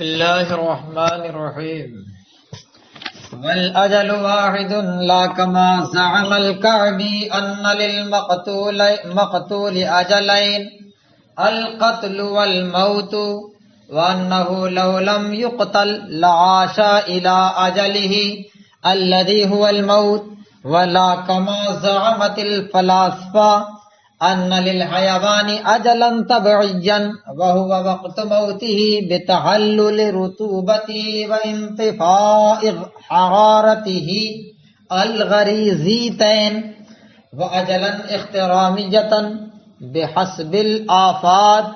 بسم الله الرحمن الرحيم والأجل واحد لا كما زعم الكعبي أن للمقتول أجلين القتل والموت وأنه لو لم يقتل لعاش إلى أجله الذي هو الموت ولا كما زعمت الفلاسفة أن للحيوان أجلا طبيعيا وهو وقت موته بتحلل رطوبته وانطفاء حرارته الغريزيتين وأجلا احترامية بحسب الآفات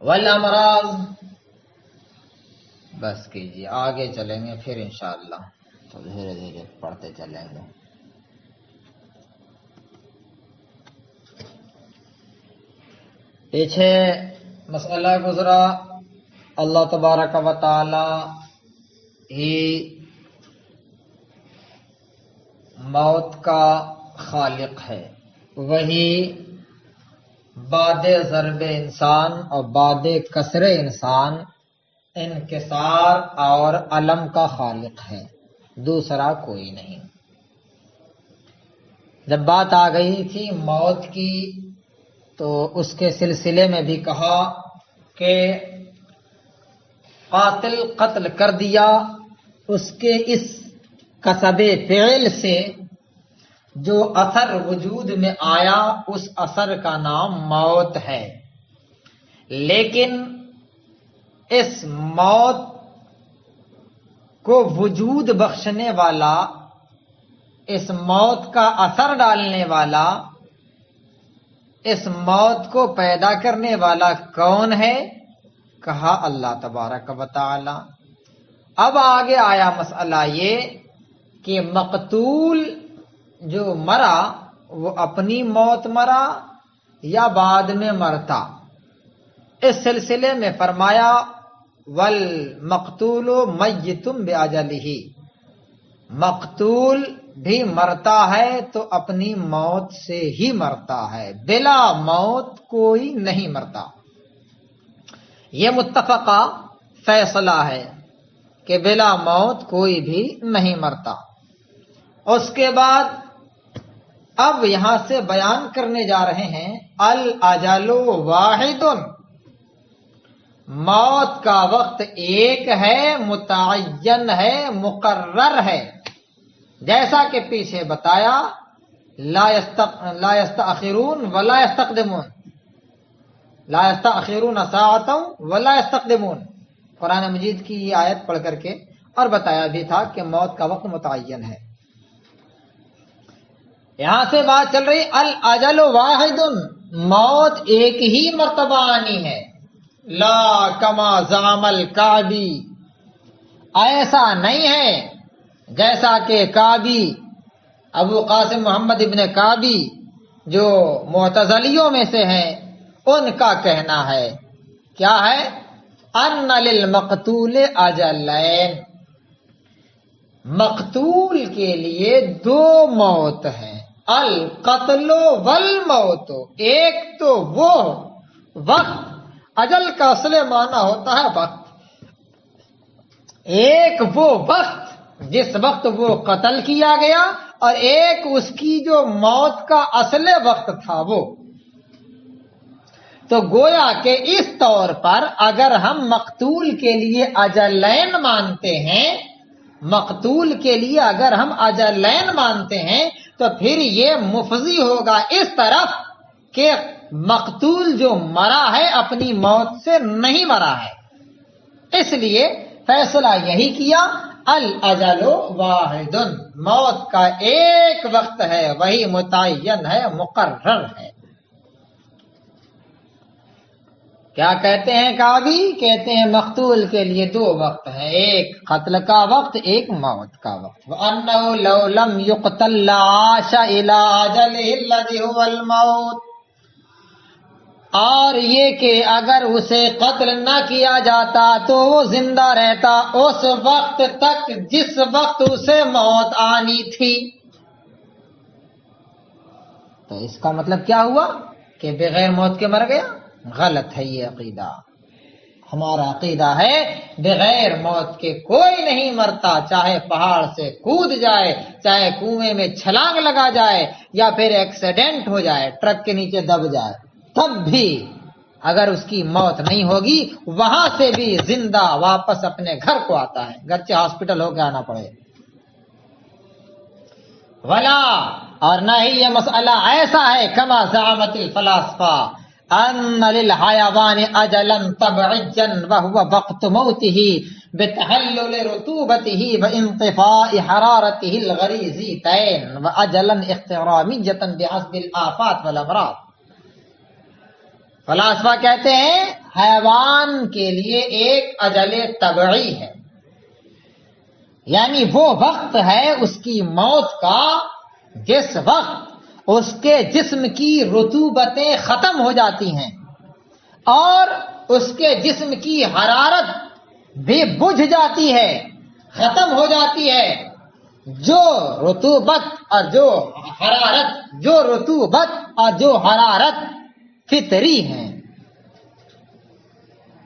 والأمراض. بس کیجیے، آگے چلیں گے پھر انشاءاللہ تو دھیرے دھیرے پڑھتے چلیں گے. پیچھے مسئلہ گزرا، اللہ تبارک و تعالی ہی موت کا خالق ہے، وہی بعد ضرب انسان اور بعد کسر انسان انکسار اور علم کا خالق ہے، دوسرا کوئی نہیں. جب بات آ گئی تھی موت کی تو اس کے سلسلے میں بھی کہا کہ قاتل قتل کر دیا، اس کے اس کسب فعل سے جو اثر وجود میں آیا اس اثر کا نام موت ہے. لیکن اس موت کو وجود بخشنے والا، اس موت کا اثر ڈالنے والا، اس موت کو پیدا کرنے والا کون ہے؟ کہا اللہ تبارک و تعالی. اب آگے آیا مسئلہ یہ کہ مقتول جو مرا وہ اپنی موت مرا یا بعد میں مرتا. اس سلسلے میں فرمایا والمقتول میت باجلہ، مقتول بھی مرتا ہے تو اپنی موت سے ہی مرتا ہے، بلا موت کوئی نہیں مرتا. یہ متفقہ فیصلہ ہے کہ بلا موت کوئی بھی نہیں مرتا. اس کے بعد اب یہاں سے بیان کرنے جا رہے ہیں الاجل واحد، موت کا وقت ایک ہے، متعین ہے، مقرر ہے. جیسا کہ پیچھے بتایا لا یستأخرون ولا یستقدمون، لا یستأخرون ساعتا ولا یستقدمون، قرآن مجید کی یہ آیت پڑھ کر کے اور بتایا بھی تھا کہ موت کا وقت متعین ہے. یہاں سے بات چل رہی الاجل واحد، موت ایک ہی مرتبہ آنی ہے. لا کما زعم الکعبی، ایسا نہیں ہے جیسا کہ کعبی، ابو قاسم محمد ابن کعبی جو معتزلیوں میں سے ہیں ان کا کہنا ہے. کیا ہے؟ ان للمقتول اجلین، مقتول کے لیے دو موت ہیں، القتل والموت. ایک تو وہ وقت، اجل کا اصل معنی ہوتا ہے وقت، ایک وہ وقت جس وقت وہ قتل کیا گیا اور ایک اس کی جو موت کا اصل وقت تھا وہ. تو گویا کہ اس طور پر اگر ہم مقتول کے لیے اجلین مانتے ہیں، مقتول کے لیے اگر ہم اجلین مانتے ہیں تو پھر یہ مفضی ہوگا اس طرف کہ مقتول جو مرا ہے اپنی موت سے نہیں مرا ہے. اس لیے فیصلہ یہی کیا الاجل واحد، موت کا ایک وقت ہے، وہی متعین ہے، مقرر ہے. کیا کہتے ہیں کعبی؟ کہتے ہیں مقتول کے لیے دو وقت ہیں، ایک قتل کا وقت، ایک موت کا وقت. وَأَنَّهُ لَوْ لَمْ يُقْتَلْ لَعَاشَ إِلَىٰ أَجَلِهِ الَّذِي هُوَ الْمَوْتُ، اور یہ کہ اگر اسے قتل نہ کیا جاتا تو وہ زندہ رہتا اس وقت تک جس وقت اسے موت آنی تھی. تو اس کا مطلب کیا ہوا کہ بغیر موت کے مر گیا؟ غلط ہے یہ عقیدہ. ہمارا عقیدہ ہے بغیر موت کے کوئی نہیں مرتا، چاہے پہاڑ سے کود جائے، چاہے کنویں میں چھلانگ لگا جائے، یا پھر ایکسیڈنٹ ہو جائے، ٹرک کے نیچے دب جائے، تب بھی اگر اس کی موت نہیں ہوگی وہاں سے بھی زندہ واپس اپنے گھر کو آتا ہے، گرچہ ہاسپٹل ہو کے آنا پڑے. ولا، اور نہ ہی یہ مسئلہ ایسا ہے کما زعمت الفلاسفہ ان للحیوان اجلا طبعیا وهو وقت موته بتحلل رطوبته وانطفاء حرارته الغریزیتین واجلا احترامیا بحسب الآفات والامراض. فلاسفہ کہتے ہیں حیوان کے لیے ایک اجل طبعی ہے، یعنی وہ وقت ہے اس کی موت کا جس وقت اس کے جسم کی رطوبتیں ختم ہو جاتی ہیں اور اس کے جسم کی حرارت بھی بجھ جاتی ہے، ختم ہو جاتی ہے. جو رطوبت اور جو حرارت فطری ہیں،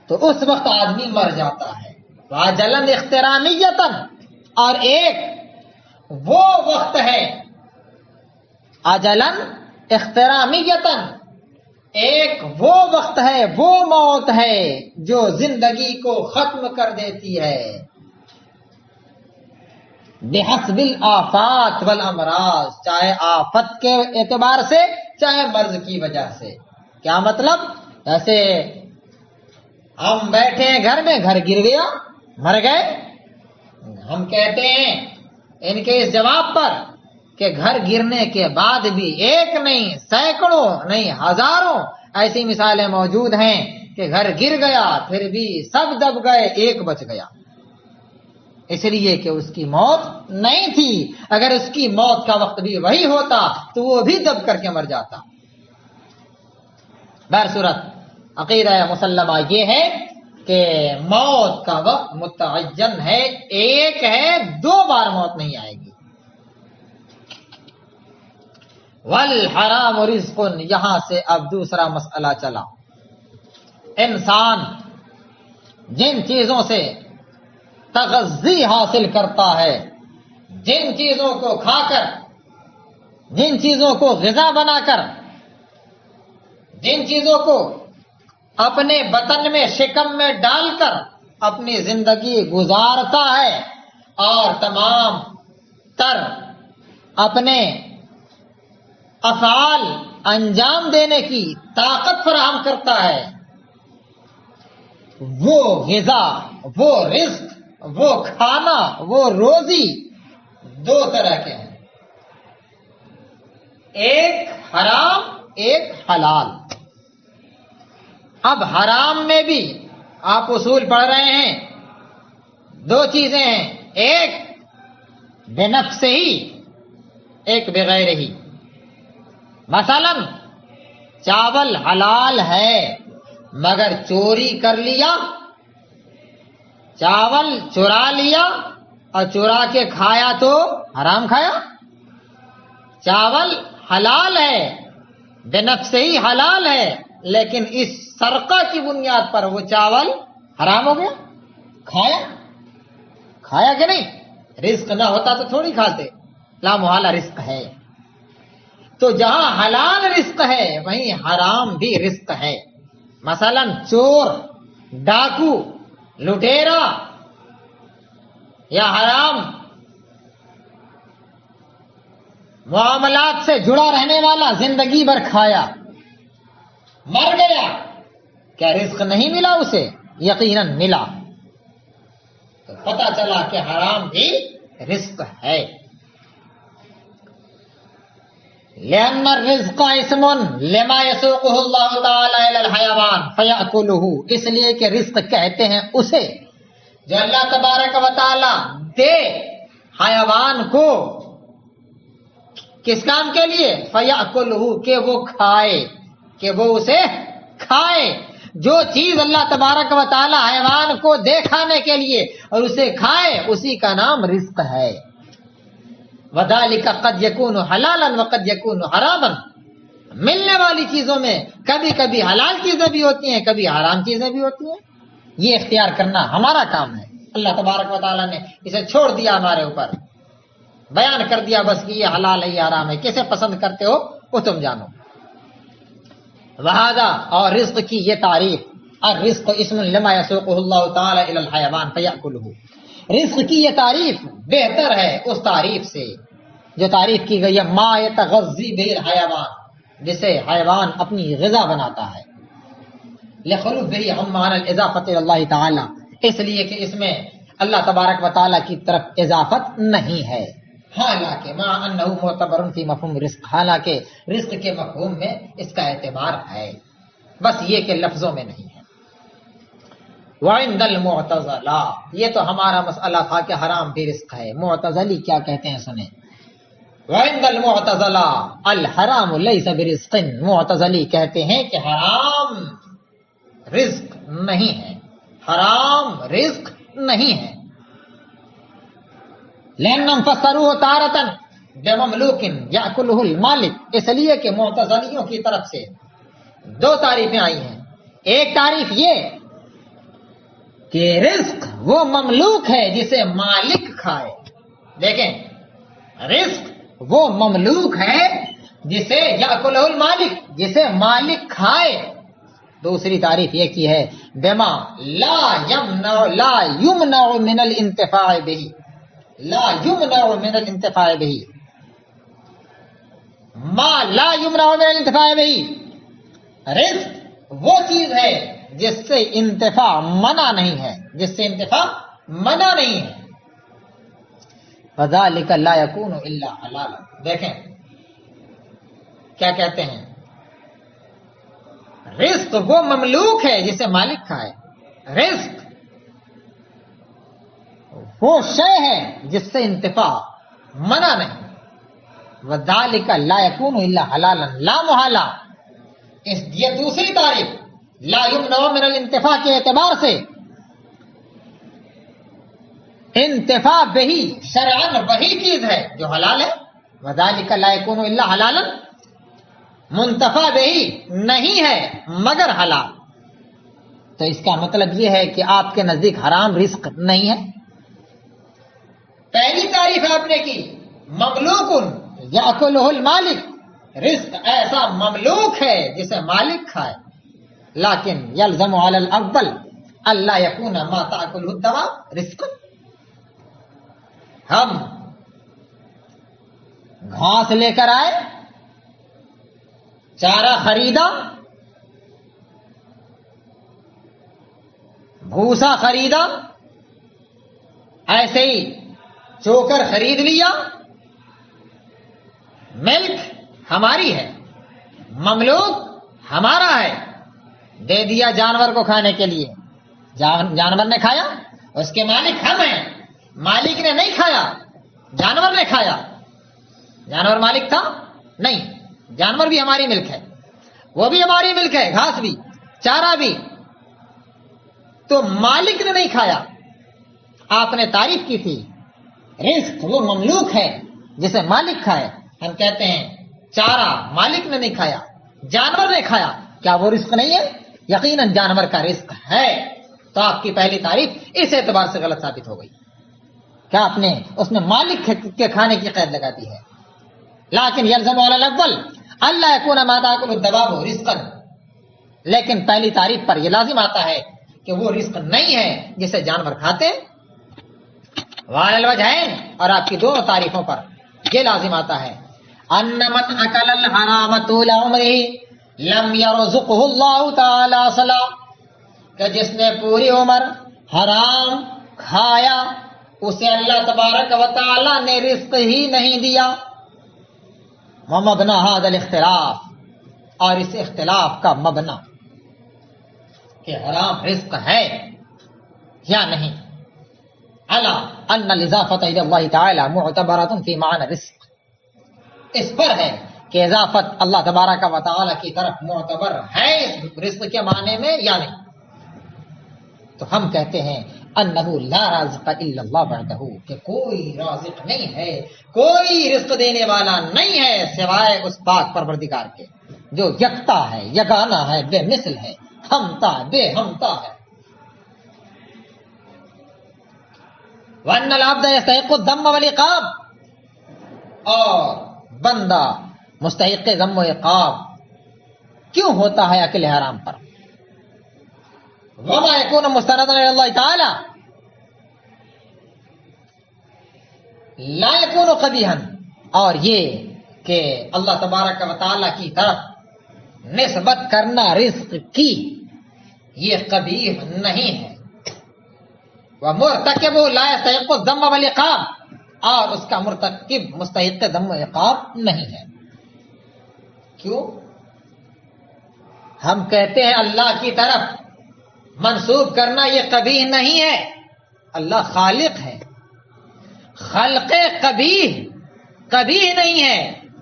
تو اس وقت آدمی مر جاتا ہے. واجلن اخترامیتن، اور ایک وہ وقت ہے، اجلن اخترامیتن، ایک وہ وقت ہے، وہ موت ہے جو زندگی کو ختم کر دیتی ہے. بحسب الآفات والامراض، چاہے آفت کے اعتبار سے چاہے مرض کی وجہ سے. کیا مطلب؟ جیسے ہم بیٹھے ہیں گھر میں، گھر گر گیا، مر گئے. ہم کہتے ہیں ان کے اس جواب پر کہ گھر گرنے کے بعد بھی ایک نہیں، سینکڑوں نہیں، ہزاروں ایسی مثالیں موجود ہیں کہ گھر گر گیا پھر بھی سب دب گئے، ایک بچ گیا. اس لیے کہ اس کی موت نہیں تھی. اگر اس کی موت کا وقت بھی وہی ہوتا تو وہ بھی دب کر کے مر جاتا. بہرصورت عقیدہ مسلمہ یہ ہے کہ موت کا وقت متعین ہے، ایک ہے، دو بار موت نہیں آئے گی. والحرام رزق، یہاں سے اب دوسرا مسئلہ چلا. انسان جن چیزوں سے تغذی حاصل کرتا ہے، جن چیزوں کو کھا کر، جن چیزوں کو غذا بنا کر، جن چیزوں کو اپنے بطن میں، شکم میں ڈال کر اپنی زندگی گزارتا ہے اور تمام تر اپنے افعال انجام دینے کی طاقت فراہم کرتا ہے، وہ غذا، وہ رزق، وہ کھانا، وہ روزی دو طرح کے ہیں، ایک حرام، ایک حلال. اب حرام میں بھی آپ اصول پڑھ رہے ہیں، دو چیزیں ہیں، ایک بنفس ہی، ایک بغیر ہی. مثلا چاول حلال ہے مگر چوری کر لیا، چاول چرا لیا اور چرا کے کھایا تو حرام کھایا. چاول حلال ہے، بنفس ہی حلال ہے، لیکن اس سرقہ کی بنیاد پر وہ چاول حرام ہو گیا. کھایا کہ نہیں؟ رزق نہ ہوتا تو تھوڑی کھاتے، لا محالہ رزق ہے. تو جہاں حلال رزق ہے وہیں حرام بھی رزق ہے. مثلا چور، ڈاکو، لٹیرا یا حرام معاملات سے جڑا رہنے والا زندگی بھر کھایا، مر گیا، کیا رزق نہیں ملا اسے؟ یقیناً ملا. تو پتہ چلا کہ حرام بھی رزق ہے. لأن الرزق اسم لما يسوقه الله تعالی الى الحیوان فیأکلہ، اس لیے کہ رزق کہتے ہیں اسے جو اللہ تبارک و تعالی دے حیوان کو، کس کام کے لیے؟ فیأکلہ، کہ وہ کھائے، کہ وہ اسے کھائے. جو چیز اللہ تبارک و تعالی حیوان کو دے کھانے کے لیے اور اسے کھائے، اسی کا نام رزق ہے. وَذَلِكَ قَدْ يَكُونُ حَلَالًا وَقَدْ يَكُونُ حَرَامًا، ملنے والی چیزوں میں کبھی کبھی حلال چیزیں بھی ہوتی ہیں، کبھی حرام چیزیں بھی ہوتی ہیں، یہ اختیار کرنا ہمارا کام ہے۔ اللہ تبارک و تعالیٰ نے اسے چھوڑ دیا ہمارے اوپر، بیان کر دیا بس کہ یہ حلال ہے یہ حرام ہے، کیسے پسند کرتے ہو وہ تم جانو۔ وہذا، اور رزق کی یہ تعریف، الرزق اسم لما یسوقہ اللہ تعالی الی الحیوان فیأکلہ، رزق کی یہ تعریف بہتر ہے اس تعریف سے جو تعریف کی گئی ہے ما یتغذی بہ الحیوان، جسے حیوان اپنی غذا بناتا ہے، لخلوف بہ عن معنی الاضافۃ الی اللہ تعالی، اس لیے کہ اس میں اللہ تبارک و تعالی کی طرف اضافت نہیں ہے، حالانکہ مع انہ معتبر فی مفہوم رزق، حالانکہ رزق کے مفہوم میں اس کا اعتبار ہے، بس یہ کہ لفظوں میں نہیں ہے۔ وعند المعتزلہ، یہ تو ہمارا مسئلہ تھا کہ حرام بھی رزق ہے، معتزلی کیا کہتے ہیں سنیں۔ وعند المعتزلہ الحرام لیس برزق، معتزلی کہتے ہیں کہ حرام رزق نہیں ہے، حرام رزق نہیں ہے۔ لأنهم فسروه تارة بمملوک یأکلہ المالک، اس لیے کہ معتزلیوں کی طرف سے دو تعریفیں آئی ہیں، ایک تعریف یہ کہ رزق وہ مملوک ہے جسے مالک کھائے، دیکھیں رزق وہ مملوک ہے جسے یأکلہ المالک، جسے مالک کھائے۔ دوسری تعریف یہ کی ہے بما لا یمنع من الانتفاع به، لا یمنع من الانتفاع به، ما لا یمنع من الانتفاع به، رزق وہ چیز ہے جس سے انتفاع منع نہیں ہے، جس سے انتفاع منع نہیں ہے۔ فذلک لا یکون الا حلالا، دیکھیں کیا کہتے ہیں، رزق وہ مملوک ہے جسے مالک کھائے، رزق وہ شے ہے جس سے انتفاع منع نہیں۔ وذالک لا یکون الا حلالا، لا محالہ، یہ دوسری تعریف لا یمنع من الانتفاع کے اعتبار سے انتفاع بہی شرعاً وہی چیز ہے جو حلال ہے، وذالک لا یکون الا حلالا، منتفع بہی نہیں ہے مگر حلال، تو اس کا مطلب یہ ہے کہ آپ کے نزدیک حرام رزق نہیں ہے۔ پہلی تعریف آپ نے کی مملوک یأکلہ المالک، رزق ایسا مملوک ہے جسے مالک کھائے، لیکن یلزم علی الاول الا یکون ما تأکلہ الدواب رزق، ہم گھاس لے کر آئے، چارہ خریدا، بھوسا خریدا، ایسے ہی چوکر خرید لیا، ملک ہماری ہے، مملوک ہمارا ہے، دے دیا جانور کو کھانے کے لیے، جانور نے کھایا، اس کے مالک ہم ہیں، مالک نے نہیں کھایا، جانور نے کھایا، جانور مالک تھا نہیں، جانور بھی ہماری ملک ہے، وہ بھی ہماری ملک ہے، گھاس بھی چارہ بھی، تو مالک نے نہیں کھایا۔ آپ نے تعریف کی تھی رزق وہ مملوک ہے جسے مالک کھائے، ہم کہتے ہیں چارہ مالک نے نہیں کھایا، جانور نے کھایا، کیا وہ رزق نہیں ہے؟ یقیناً جانور کا رزق ہے، تو آپ کی پہلی تعریف اس اعتبار سے غلط ثابت ہو گئی، کیا آپ نے اس میں مالک کے کھانے کی قید لگا دی ہے۔ لیکن یلزم علی الاول الا یکون ما تأکل الدواب رزقا، لیکن پہلی تعریف پر یہ لازم آتا ہے کہ وہ رزق نہیں ہے جسے جانور کھاتے، وعلی الوجہین، اور آپ کی دونوں تعریفوں پر یہ لازم آتا ہے ان من اکل الحرام طول عمرہ لم یرزقہ اللہ تعالی صلا، کہ جس نے پوری عمر حرام کھایا اسے اللہ تبارک و تعالی نے رزق ہی نہیں دیا۔ ومبنا ھذا الاختلاف، اور اس اختلاف کا مبنا کہ حرام رزق ہے یا نہیں، الا ان الاضافۃ الی اللہ تعالی معتبرۃ فی معنی رزق، اس پر ہے کہ اضافت اللہ تبارک و تعالی کی طرف معتبر ہے اس رزق کے معنی میں یا نہیں، تو ہم کہتے ہیں انہ لا رازق الا اللہ وحدہ، کہ کوئی رازق نہیں ہے، کوئی رزق دینے والا نہیں ہے سوائے اس پاک پروردگار کے۔ جو یکتا ہے، یگانا ہے، بے مثل ہے، ہمتا بے ہمتا ہے. وَأَنَّ الْعَبْدَ يَسْتَحِقُّ الذَّمَّ وَالْعِقَابَ، اور بندہ مستحق ذم و عقاب کیوں ہوتا ہے اکل حرام پر. وَمَا يَكُونُ مُسْتَنَدًا إِلَى اللَّهِ تَعَالَى لَا يَكُونُ قَبِيحًا، اور یہ کہ اللہ تبارک و تعالیٰ کی طرف نسبت کرنا رزق کی یہ قبیح نہیں ہے. وَمُرْتَكِبُ لَا يَسْتَحِقُّ الذَّمَّ وَالْعِقَابَ، اور اس کا مرتکب مستحق ذم و عقاب نہیں ہے. کیوں؟ ہم کہتے ہیں اللہ کی طرف منسوب کرنا یہ قبیح نہیں ہے. اللہ خالق ہے، خلق قبیح قبیح نہیں ہے،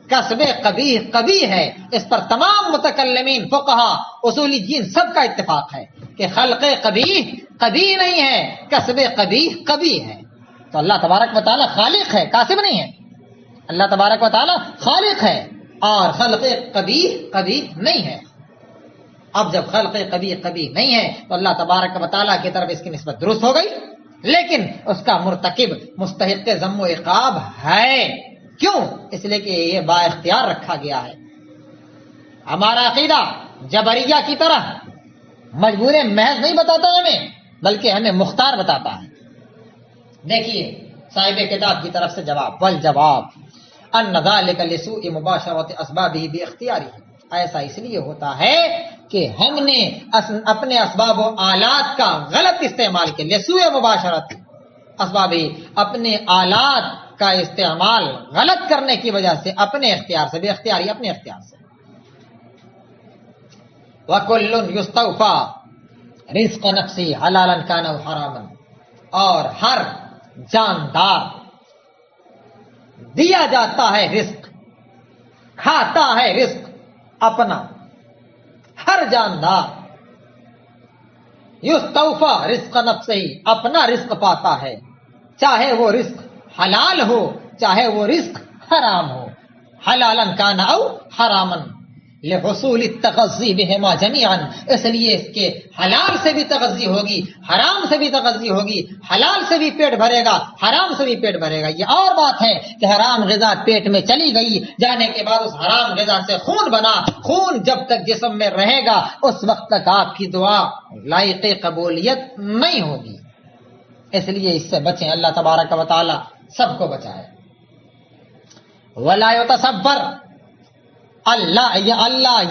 کسب قبیح قبیح ہے. اس پر تمام متکلمین، فقہا، اصولیین سب کا اتفاق ہے کہ خلق قبیح قبیح نہیں ہے، کسب قبیح قبیح ہے. تو اللہ تبارک و تعالی خالق ہے، کاسب نہیں ہے. اللہ تبارک و تعالی خالق ہے اور خلق قبیح قبیح نہیں ہے. اب جب خلق قبیح قبیح نہیں ہے تو اللہ تبارک و تعالی کی طرف اس کی نسبت درست ہو گئی، لیکن اس کا مرتکب مستحق ذم و عقاب ہے. کیوں؟ اس لیے کہ یہ با اختیار رکھا گیا ہے. ہمارا عقیدہ جبریہ کی طرح مجبور محض نہیں بتاتا ہمیں، بلکہ ہمیں مختار بتاتا ہے. دیکھیے صاحب کتاب کی طرف سے جواب، والجواب ان ذلک لسوء مباشرۃ اسبابہ باختیارہ، ایسا اس لیے ہوتا ہے کہ ہم نے اپنے اسباب و آلات کا غلط استعمال کیا. لسوء مباشرۃ اسبابہ، اپنے آلات کا استعمال غلط کرنے کی وجہ سے، اپنے اختیار سے، بے اختیاری اپنے اختیار سے. وَكُلٌّ يُسْتَوْفَى رِزْقَ نَفْسِهِ حَلَالًا كَانَ أَوْ حَرَامًا، اور ہر جاندار دیا جاتا ہے رزق، کھاتا ہے رزق اپنا. ہر جاندار یستوفا رزق نفسہ، اپنا رزق پاتا ہے، چاہے وہ رزق حلال ہو چاہے وہ رزق حرام ہو. حلالا کان او حراما لحصول التغذی بہما جميعا، اس لیے اس کے حلال سے بھی تغذی ہوگی، حرام سے بھی تغذی ہوگی. حلال سے بھی پیٹ بھرے گا، حرام سے بھی پیٹ بھرے گا. یہ اور بات ہے کہ حرام غذا پیٹ میں چلی گئی، جانے کے بعد اس حرام غذا سے خون بنا، خون جب تک جسم میں رہے گا اس وقت تک آپ کی دعا لائق قبولیت نہیں ہوگی. اس لیے اس سے بچیں، اللہ تبارک و تعالی سب کو بچائے. ولا يتصبر اللہ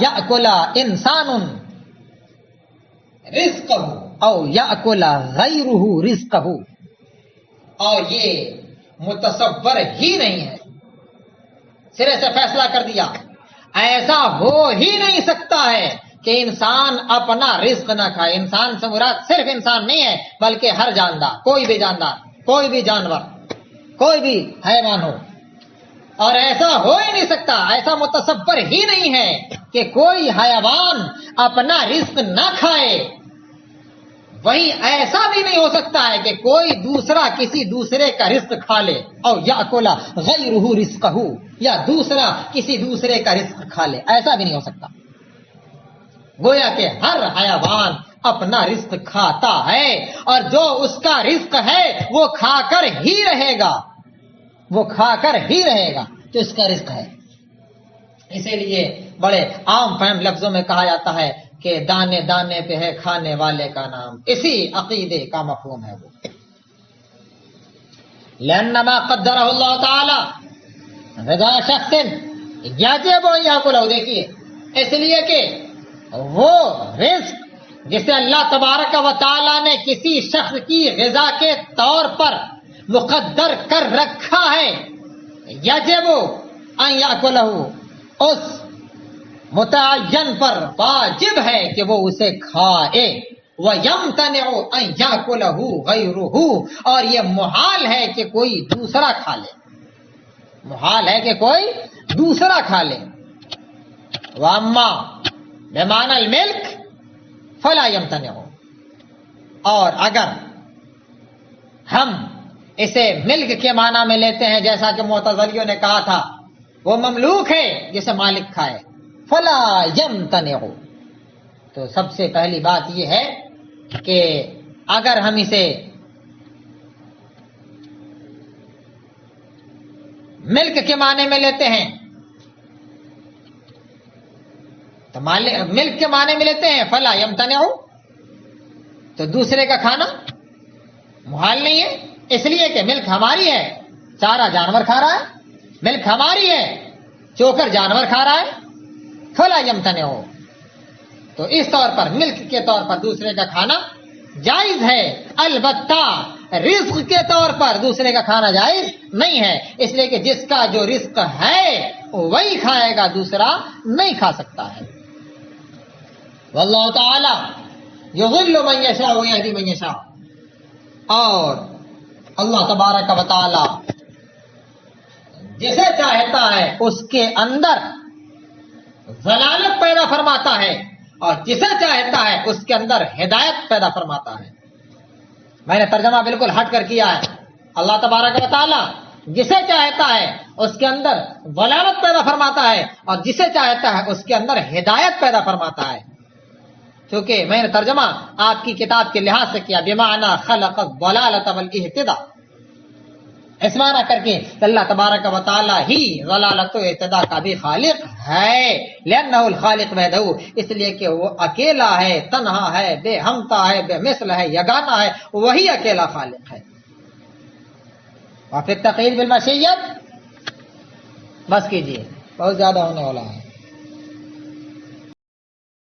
یأکل انسان رزقہ او یأکل غیرہ رزقہ، اور یہ متصور ہی نہیں ہے، سرے سے فیصلہ کر دیا، ایسا ہو ہی نہیں سکتا ہے کہ انسان اپنا رزق نہ کھائے. انسان سے مراد صرف انسان نہیں ہے بلکہ ہر جاندار، کوئی بھی جاندار، کوئی بھی جانور، کوئی بھی حیوان ہو. اور ایسا ہو ہی نہیں سکتا، ایسا متصور ہی نہیں ہے کہ کوئی حیوان اپنا رزق نہ کھائے. وہی ایسا بھی نہیں ہو سکتا ہے کہ کوئی دوسرا کسی دوسرے کا رزق کھا لے، اور یأکل غیرہ رزقہ، یا دوسرا کسی دوسرے کا رزق کھا لے. ایسا بھی نہیں ہو سکتا. گویا کہ ہر حیوان اپنا رزق کھاتا ہے، اور جو اس کا رزق ہے وہ کھا کر ہی رہے گا، وہ کھا کر ہی رہے گا تو اس کا رزق ہے. اسی لیے بڑے عام فہم لفظوں میں کہا جاتا ہے کہ دانے دانے پہ ہے کھانے والے کا نام. اسی عقیدے کا مفہوم ہے وہ. لأنما قدرہ اللہ تعالی رضا شخص یجب ان یاکلہ، دیکھیے اس لیے کہ وہ رزق جسے اللہ تبارک و تعالی نے کسی شخص کی غذا کے طور پر مقدر کر رکھا ہے، یجب ان یاکلہ، اس متعین پر واجب ہے کہ وہ اسے کھائے. وَيَمْتَنِعُ أَن يَأْكُلَهُ غَيْرُهُ، اور یہ محال ہے کہ کوئی دوسرا کھا لے، محال ہے کہ کوئی دوسرا کھا لے. وَأَمَّا بِمَعْنَى الْمِلْكِ فَلَا يَمْتَنِعُ، اور اگر ہم اسے ملک کے معنی میں لیتے ہیں جیسا کہ معتزلیوں نے کہا تھا، وہ مملوک ہے جسے مالک کھائے، فلا یمتنع. تو سب سے پہلی بات یہ ہے کہ اگر ہم اسے ملک کے معنی میں لیتے ہیں تو ملک کے معنی میں لیتے ہیں فلا یمتنع، تو دوسرے کا کھانا محال نہیں ہے، اس لیے کہ ملک ہماری ہے، چارہ جانور کھا رہا ہے، ملک ہماری ہے، چوکر جانور کھا رہا ہے، فلا یمتنع. تو اس طور پر ملک کے طور پر دوسرے کا کھانا جائز ہے، البتہ رزق کے طور پر دوسرے کا کھانا جائز نہیں ہے، اس لیے کہ جس کا جو رزق ہے وہی کھائے گا، دوسرا نہیں کھا سکتا ہے. واللہ تعالی یضل من یشاء ویہدی من یشاء. اور اللہ تبارک و تعالی جسے چاہتا ہے اس کے اندر ضلالت پیدا فرماتا ہے اور جسے چاہتا ہے اس کے اندر ہدایت پیدا فرماتا ہے. میں نے ترجمہ بالکل ہٹ کر کیا ہے. اللہ تبارک و تعالی جسے چاہتا ہے اس کے اندر ضلالت پیدا فرماتا ہے اور جسے چاہتا ہے اس کے اندر ہدایت پیدا فرماتا ہے. کیونکہ میں نے ترجمہ آپ کی کتاب کے لحاظ سے کیا بمعنی خلق الضلالۃ والاہتداء، اس معنی کر کے اللہ تبارک و تعالی ہی ضلالت و اہتداء کا بھی خالق ہے، لأنہ الخالق وحدہ، اس لیے کہ وہ اکیلا ہے، تنہا ہے، بے ہمتا ہے، بے مثل ہے، یگانہ ہے، وہی اکیلا خالق ہے. اور پھر تقریر بالمشیت بس کیجیے، بہت زیادہ ہونے والا ہے.